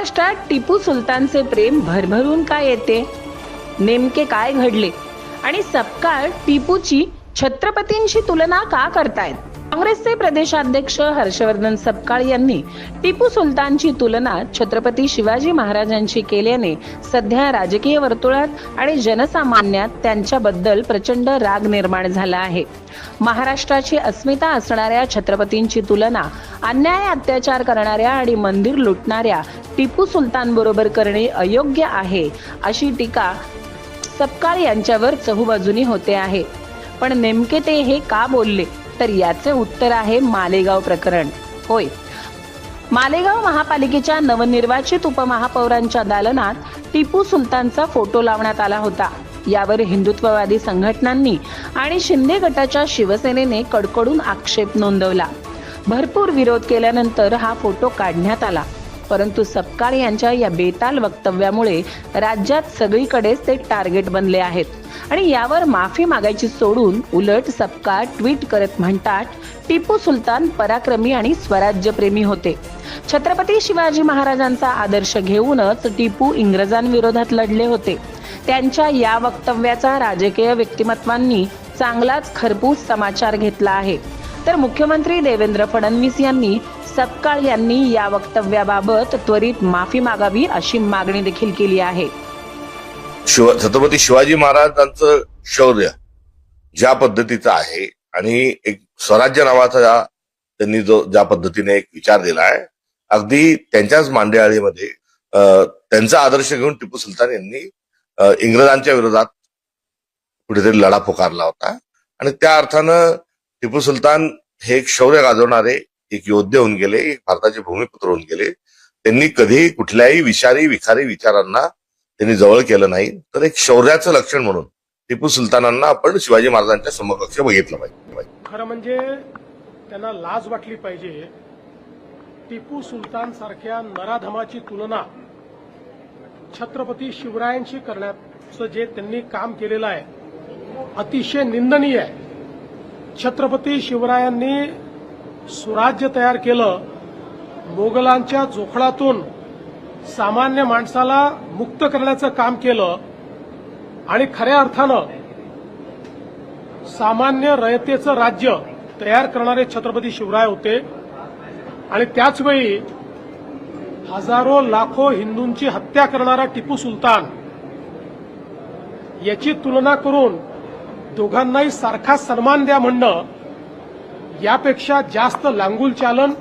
महाराष्ट्रात टिपू सुलतानचे प्रेम भरभरून का येते? नेमके काय घडले आणि सपकाळ टिपूची छत्रपतींशी तुलना का करतायत? काँग्रेसचे प्रदेशाध्यक्ष हर्षवर्धन सपकाळ यांनी टिपू सुलतानची तुलना छत्रपती शिवाजी महाराजांशी केल्याने सध्या राजकीय वर्तुळात आणि जनसामान्यात त्यांच्याबद्दल प्रचंड राग निर्माण झाला आहे. महाराष्ट्राची अस्मिता असणाऱ्या छत्रपतींची तुलना अन्याय अत्याचार करणाऱ्या आणि मंदिर लुटणाऱ्या टिपू सुलतान बरोबर करणे अयोग्य आहे, अशी टीका सपकाळ यांच्यावर चहूबाजूनी होते आहे. पण नेमके ते हे का बोलले? तर याचे उत्तर आहे मालेगाव प्रकरण. होय, मालेगाव महापालिकेच्या नवनिर्वाचित उपमहापौरांच्या दालनात टिपू सुलतानचा फोटो लावण्यात आला होता. यावर हिंदुत्ववादी संघटनांनी आणि शिंदे गटाच्या शिवसेनेने कडकडून आक्षेप नोंदवला. भरपूर विरोध केल्यानंतर हा फोटो काढण्यात आला. परंतु सपकाळ यांच्या या बेताल वक्तव्यामुळे राज्यात सगळीकडेच ते टार्गेट बनले आहेत आणि यावर माफी मागायची सोडून उलट सपकाळ ट्विट करत म्हणतात, टिपू सुलतान पराक्रमी आणि स्वराज्यप्रेमी होते. छत्रपती शिवाजी महाराजांचा आदर्श घेऊनच टिपू इंग्रजांविरोधात लढले होते. त्यांच्या या वक्तव्याचा राजकीय व्यक्तिमत्वांनी चांगलाच खरपूस समाचार घेतला आहे. तर मुख्यमंत्री देवेंद्र फडणवीस यांनी सपकाळ यांनी या वक्तव्याबाबत त्वरित माफी मागावी अशी मागणी देखील केली आहे. छत्रपती शिवाजी महाराजांचं शौर्य ज्या पद्धतीचं आहे आणि एक स्वराज्य नावाचा त्यांनी ज्या पद्धतीने एक विचार दिला आहे, अगदी त्यांच्याच मांडेआळीमध्ये त्यांचा आदर्श घेऊन टिपू सुलतान यांनी इंग्रजांच्या विरोधात कुठेतरी लढा पुकारला होता. आणि त्या अर्थानं टिपू सुलतान हे एक शौर्य गाजवणारे एक योद्धे होऊन गेले, एक भारताचे भूमिपुत्र होऊन गेले. त्यांनी कधीही कुठल्याही विखारी विचारांना त्यांनी जवळ केलं नाही. तर एक शौर्याचं लक्षण म्हणून टिपू सुलतानांना आपण शिवाजी महाराजांच्या समकक्ष बघितलं पाहिजे. खरं म्हणजे त्यांना लाज वाटली पाहिजे. टिपू सुलतान सारख्या नराधमाची तुलना छत्रपती शिवरायांशी करण्याचं जे त्यांनी काम केलेलं आहे अतिशय निंदनीय आहे. छत्रपती शिवरायांनी सुराज्य तयार केलं, मोगलांच्या जोखडातून सामान्य माणसाला मुक्त करण्याचं काम केलं आणि खऱ्या अर्थानं सामान्य रयतेचं राज्य तयार करणारे छत्रपती शिवराय होते. आणि त्याचवेळी हजारो लाखो हिंदूंची हत्या करणारा टिपू सुलतान याची तुलना करून दोघांनाही सारखा सन्मान द्या म्हणणं यापेक्षा जास्त लांगुल चालन